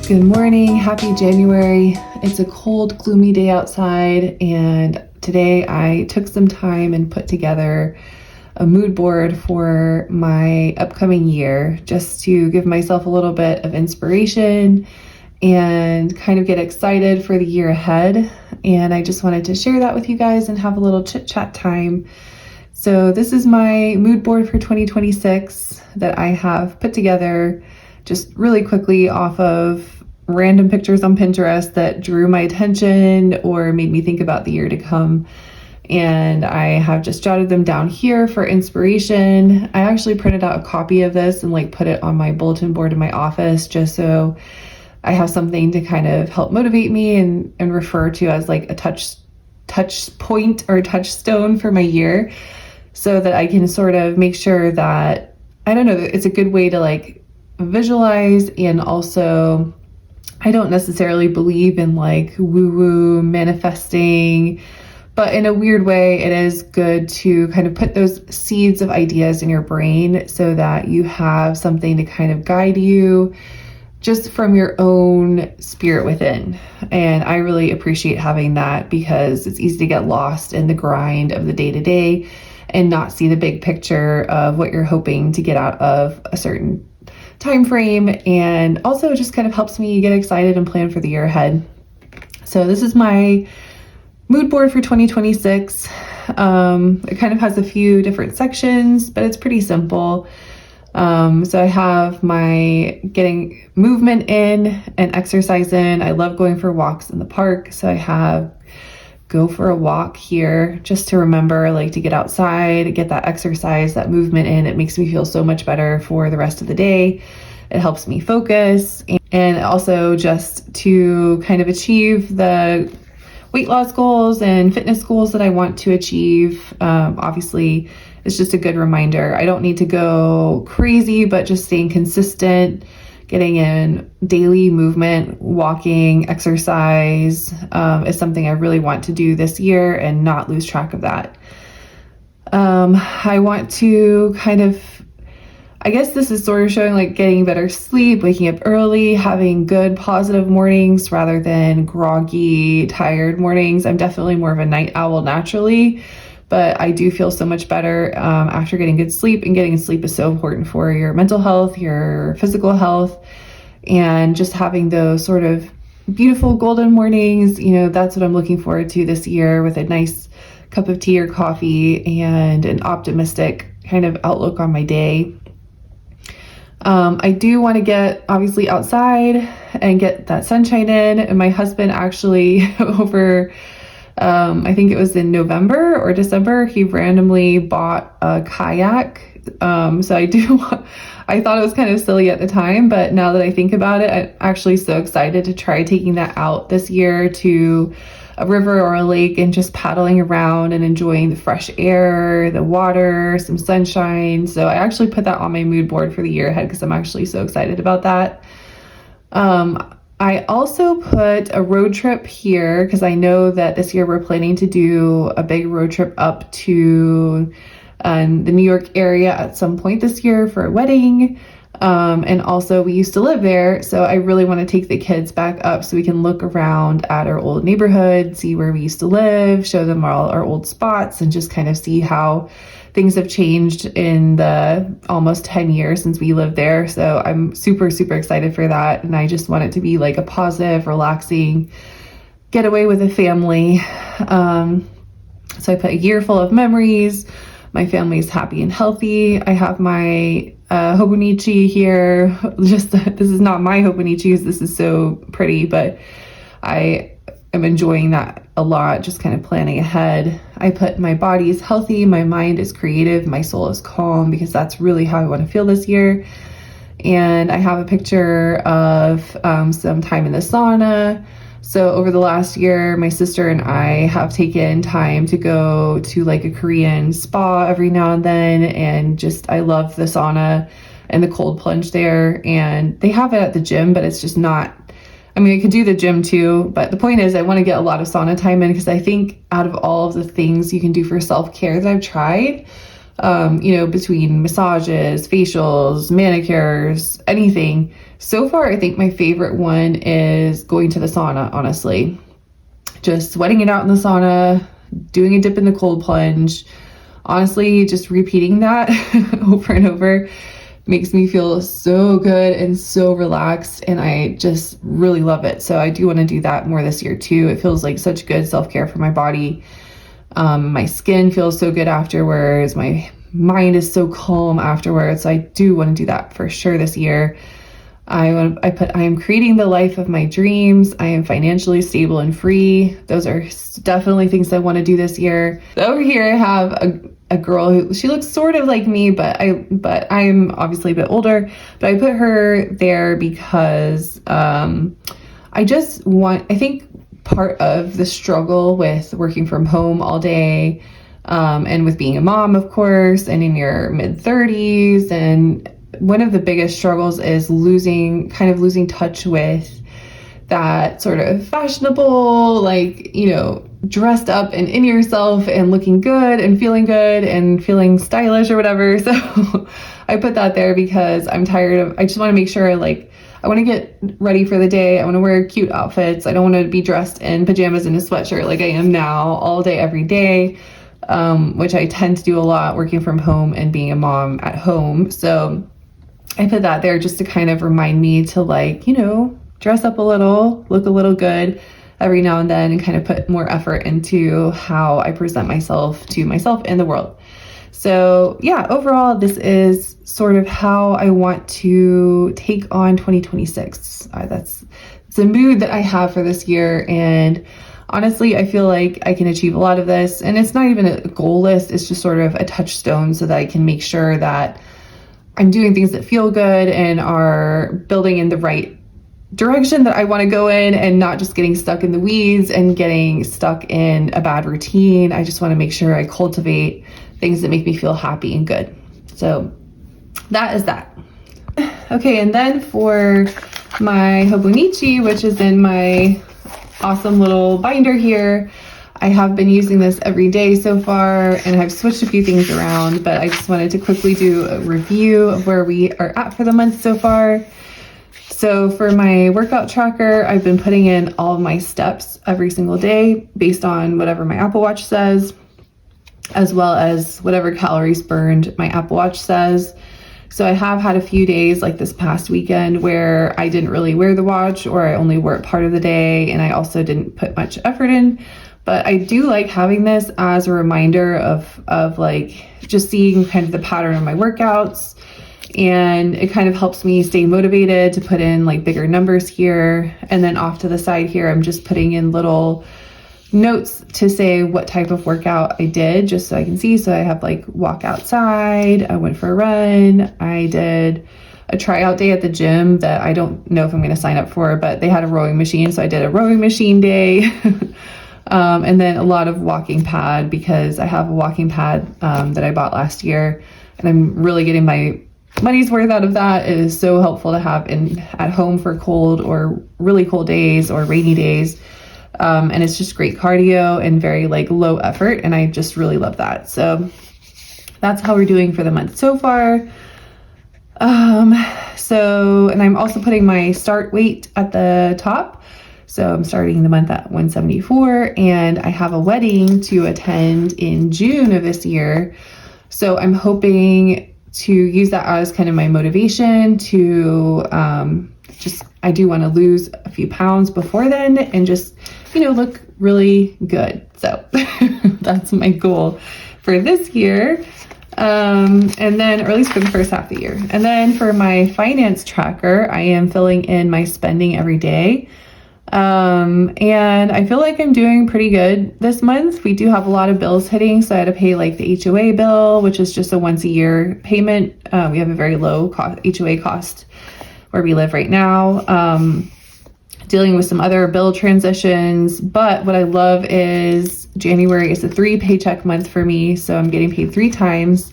Good morning, happy January. It's a cold, gloomy day outside, and today I took some time and put together a mood board for my upcoming year just to give myself a little bit of inspiration and kind of get excited for the year ahead. And I just wanted to share that with you guys and have a little chit chat time. So this is my mood board for 2026 that I have put together just really quickly off of random pictures on Pinterest that drew my attention or made me think about the year to come. And I have just jotted them down here for inspiration. I actually printed out a copy of this and put it on my bulletin board in my office just so I have something to kind of help motivate me and refer to as like a touch point or touchstone for my year, so that I can sort of make sure that, I don't know, it's a good way to visualize. And also, I don't necessarily believe in woo-woo manifesting, but in a weird way, it is good to kind of put those seeds of ideas in your brain so that you have something to kind of guide you just from your own spirit within. And I really appreciate having that because it's easy to get lost in the grind of the day-to-day and not see the big picture of what you're hoping to get out of a certain time frame. And also it just kind of helps me get excited and plan for the year ahead. So this is my mood board for 2026. It kind of has a few different sections, but it's pretty simple. So I have my getting movement in and exercise in. I love going for walks in the park. So I have go for a walk here just to remember to get outside, get that exercise, that movement in. It makes me feel so much better for the rest of the day. It helps me focus, and also just to kind of achieve the weight loss goals and fitness goals that I want to achieve. Obviously, it's just a good reminder. I don't need to go crazy, but just staying consistent, getting in daily movement, walking, exercise is something I really want to do this year and not lose track of that. I want to I guess this is sort of showing getting better sleep, waking up early, having good positive mornings rather than groggy, tired mornings. I'm definitely more of a night owl naturally, but I do feel so much better after getting good sleep, and getting sleep is so important for your mental health, your physical health, and just having those sort of beautiful golden mornings. That's what I'm looking forward to this year, with a nice cup of tea or coffee and an optimistic kind of outlook on my day. I do want to get obviously outside and get that sunshine in, and my husband actually over I think it was in November or December, he randomly bought a kayak. So I thought it was kind of silly at the time, but now that I think about it, I'm actually so excited to try taking that out this year to a river or a lake and just paddling around and enjoying the fresh air, the water, some sunshine. So I actually put that on my mood board for the year ahead because I'm actually so excited about that. I also put a road trip here because I know that this year we're planning to do a big road trip up to the New York area at some point this year for a wedding. And also we used to live there, so I really want to take the kids back up so we can look around at our old neighborhood, see where we used to live, show them all our old spots, and just kind of see how things have changed in the almost 10 years since we lived there. So I'm super, super excited for that. And I just want it to be a positive, relaxing getaway with a family. So I put a year full of memories. My family's happy and healthy. I have my Hobonichi here. This is not my Hobonichi, this is so pretty, but I am enjoying that a lot, just kind of planning ahead. I put my body is healthy, my mind is creative, my soul is calm, because that's really how I want to feel this year. And I have a picture of some time in the sauna. So over the last year, my sister and I have taken time to go to a Korean spa every now and then. And I love the sauna and the cold plunge there. And they have it at the gym, but it's just not, I could do the gym too. But the point is I want to get a lot of sauna time in, because I think out of all of the things you can do for self-care that I've tried, between massages, facials, manicures, anything. So far, I think my favorite one is going to the sauna, honestly. Just sweating it out in the sauna, doing a dip in the cold plunge. Honestly, just repeating that over and over makes me feel so good and so relaxed, and I just really love it. So I do want to do that more this year too. It feels like such good self-care for my body. My skin feels so good afterwards. My mind is so calm afterwards. So I do want to do that for sure this year. I am creating the life of my dreams. I am financially stable and free. Those are definitely things I want to do this year. Over here I have a girl who, she looks sort of like me, but I'm obviously a bit older, but I put her there because I think part of the struggle with working from home all day, and with being a mom, of course, and in your mid-30s, and one of the biggest struggles is losing touch with that sort of fashionable, dressed up and in yourself and looking good and feeling stylish or whatever. So I put that there because I'm tired of, I just want to make sure, I want to get ready for the day. I want to wear cute outfits. I don't want to be dressed in pajamas and a sweatshirt like I am now all day, every day, which I tend to do a lot working from home and being a mom at home. So I put that there just to kind of remind me to dress up a little, look a little good every now and then, and kind of put more effort into how I present myself to myself and the world. So yeah, overall, this is sort of how I want to take on 2026. It's a mood that I have for this year. And honestly, I feel like I can achieve a lot of this. And it's not even a goal list. It's just sort of a touchstone so that I can make sure that I'm doing things that feel good and are building in the right direction that I want to go in, and not just getting stuck in the weeds and getting stuck in a bad routine. I just want to make sure I cultivate things that make me feel happy and good. So that is that. Okay, and then for my Hobonichi, which is in my awesome little binder here, I have been using this every day so far, and I've switched a few things around, but I just wanted to quickly do a review of where we are at for the month so far. So for my workout tracker, I've been putting in all of my steps every single day based on whatever my Apple Watch says, as well as whatever calories burned my Apple Watch says. So I have had a few days like this past weekend where I didn't really wear the watch, or I only wore it part of the day, and I also didn't put much effort in. But I do like having this as a reminder of just seeing kind of the pattern of my workouts. And it kind of helps me stay motivated to put in bigger numbers here. And then off to the side here, I'm just putting in little notes to say what type of workout I did, just so I can see. So I have walk outside, I went for a run, I did a tryout day at the gym that I don't know if I'm going to sign up for, but they had a rowing machine. So I did a rowing machine day. And then a lot of walking pad, because I have a walking pad that I bought last year, and I'm really getting my money's worth out of that. It is so helpful to have at home for cold or really cold days or rainy days. And it's just great cardio and very low effort. And I just really love that. So that's how we're doing for the month so far. And I'm also putting my start weight at the top. So I'm starting the month at 174, and I have a wedding to attend in June of this year. So I'm hoping to use that as kind of my motivation to I do want to lose a few pounds before then and just, look really good. So that's my goal for this year. And then, or at least for the first half of the year. And then for my finance tracker, I am filling in my spending every day. And I feel like I'm doing pretty good this month. We do have a lot of bills hitting. So I had to pay the HOA bill, which is just a once a year payment. We have a very low HOA cost where we live right now. Dealing with some other bill transitions. But what I love is January is a 3 paycheck month for me. So I'm getting paid 3 times.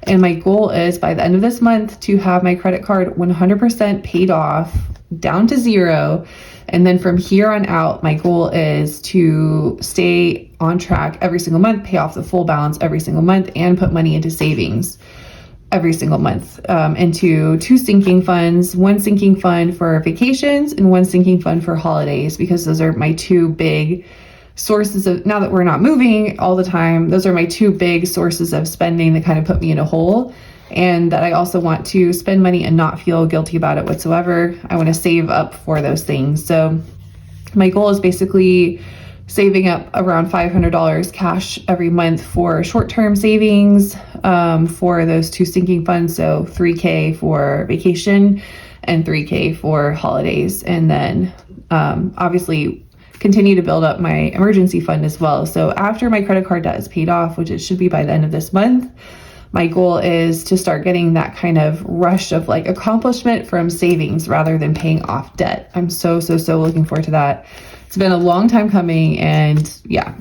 And my goal is by the end of this month to have my credit card 100% paid off, down to zero. And then from here on out, my goal is to stay on track every single month, pay off the full balance every single month, and put money into savings every single month, into two sinking funds, one sinking fund for vacations and one sinking fund for holidays, because those are my two big sources of, now that we're not moving all the time, those are my two big sources of spending that kind of put me in a hole, and that I also want to spend money and not feel guilty about it whatsoever. I want to save up for those things. So my goal is basically saving up around $500 cash every month for short-term savings, for those two sinking funds. So $3K for vacation and $3K for holidays. And then obviously continue to build up my emergency fund as well. So after my credit card debt is paid off, which it should be by the end of this month, my goal is to start getting that kind of rush of like accomplishment from savings rather than paying off debt. I'm so looking forward to that. It's been a long time coming, and yeah,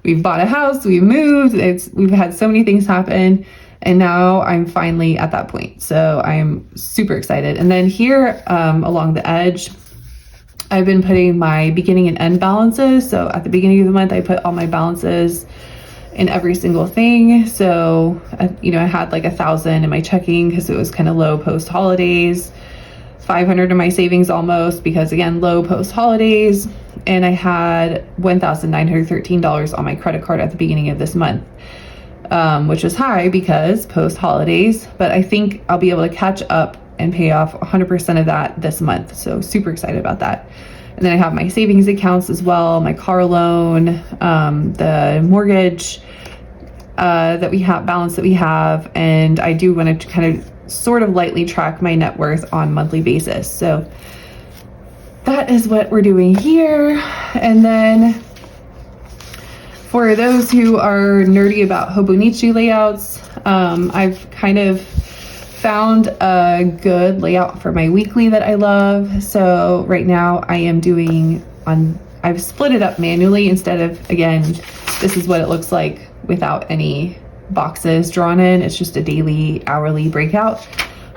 we've bought a house, we've moved, we've had so many things happen, and now I'm finally at that point. So I'm super excited. And then here along the edge, I've been putting my beginning and end balances. So at the beginning of the month, I put all my balances in every single thing. So, I had like 1,000 in my checking because it was kind of low post holidays, 500 in my savings almost because again, low post holidays. And I had $1,913 on my credit card at the beginning of this month, which was high because post holidays, but I think I'll be able to catch up and pay off 100% of that this month. So super excited about that. And then I have my savings accounts as well, my car loan, the mortgage that we have, balance that we have. And I do want to kind of sort of lightly track my net worth on a monthly basis. So that is what we're doing here. And then for those who are nerdy about Hobonichi layouts, I've kind of found a good layout for my weekly that I love. So right now I am doing I've split it up manually instead of, again, this is what it looks like without any boxes drawn in. It's just a daily, hourly breakout.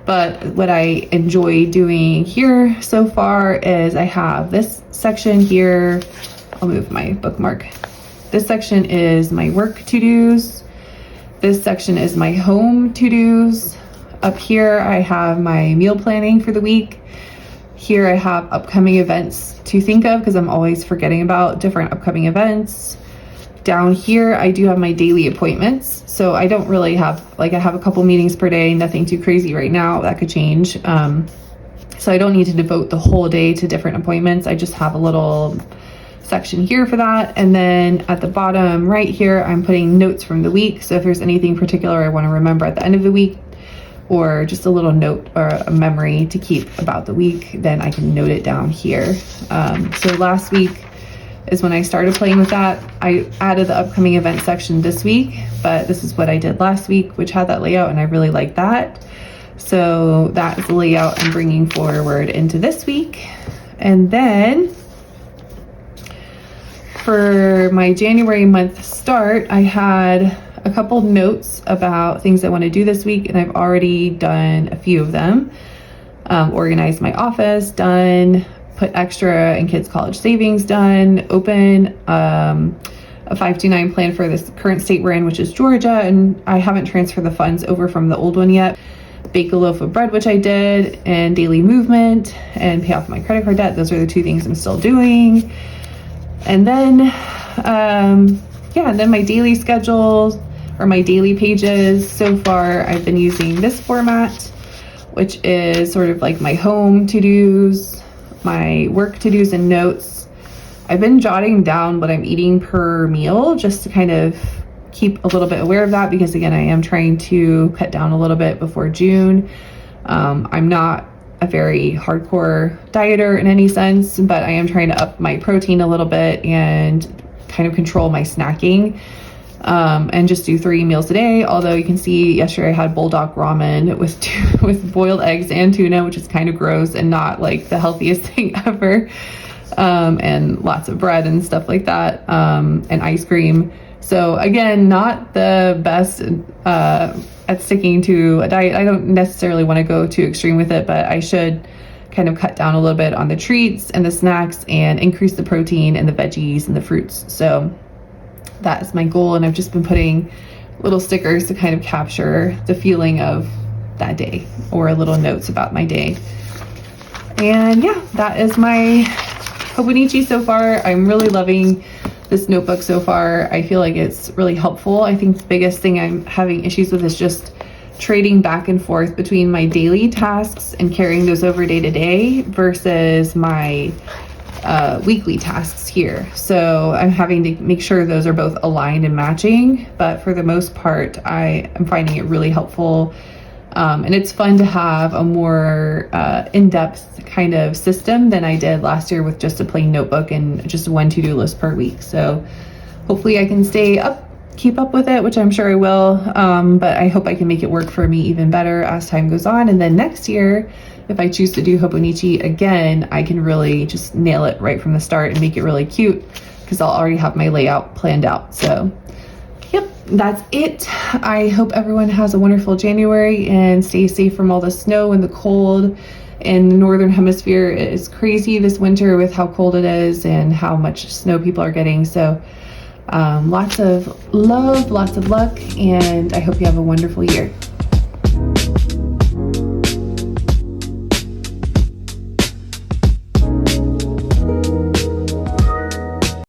But what I enjoy doing here so far is I have this section here. I'll move my bookmark. This section is my work to-dos. This section is my home to-dos. Up here, I have my meal planning for the week. Here I have upcoming events to think of because I'm always forgetting about different upcoming events. Down here, I do have my daily appointments. So I don't really have, I have a couple meetings per day, nothing too crazy right now. That could change. So I don't need to devote the whole day to different appointments. I just have a little section here for that. And then at the bottom right here, I'm putting notes from the week. So if there's anything particular I want to remember at the end of the week, or just a little note or a memory to keep about the week, then I can note it down here. So last week is when I started playing with that. I added the upcoming event section this week, but this is what I did last week, which had that layout, and I really like that. So that is the layout I'm bringing forward into this week. And then for my January month start, I had a couple notes about things I want to do this week, and I've already done a few of them. Organized my office, done. Put extra in kids' college savings, done. Open a 529 plan for this current state we're in, which is Georgia, and I haven't transferred the funds over from the old one yet. Bake a loaf of bread, which I did, and daily movement, and pay off my credit card debt. Those are the two things I'm still doing. And then, and then my daily schedule, or my daily pages. So far, I've been using this format, which is sort of like my home to-dos, my work to-dos and notes. I've been jotting down what I'm eating per meal just to kind of keep a little bit aware of that, because again, I am trying to cut down a little bit before June. I'm not a very hardcore dieter in any sense, but I am trying to up my protein a little bit and kind of control my snacking. And just do 3 meals a day. Although you can see yesterday I had bulldog ramen with boiled eggs and tuna, which is kind of gross and not like the healthiest thing ever. And lots of bread and stuff like that, and ice cream. So again, not the best at sticking to a diet. I don't necessarily want to go too extreme with it, but I should kind of cut down a little bit on the treats and the snacks and increase the protein and the veggies and the fruits. So that is my goal, and I've just been putting little stickers to kind of capture the feeling of that day, or little notes about my day. And yeah, that is my Hobonichi so far. I'm really loving this notebook so far. I feel like it's really helpful. I think the biggest thing I'm having issues with is just trading back and forth between my daily tasks and carrying those over day to day versus my weekly tasks here. So I'm having to make sure those are both aligned and matching, but for the most part, I am finding it really helpful. And it's fun to have a more in-depth kind of system than I did last year with just a plain notebook and just one to-do list per week. So hopefully I can keep up with it, which I'm sure I will. But I hope I can make it work for me even better as time goes on. And then next year, if I choose to do Hobonichi again, I can really just nail it right from the start and make it really cute, because I'll already have my layout planned out. So yep, that's it. I hope everyone has a wonderful January and stay safe from all the snow and the cold in the northern hemisphere. It is crazy this winter with how cold it is and how much snow people are getting. So lots of love, lots of luck, and I hope you have a wonderful year.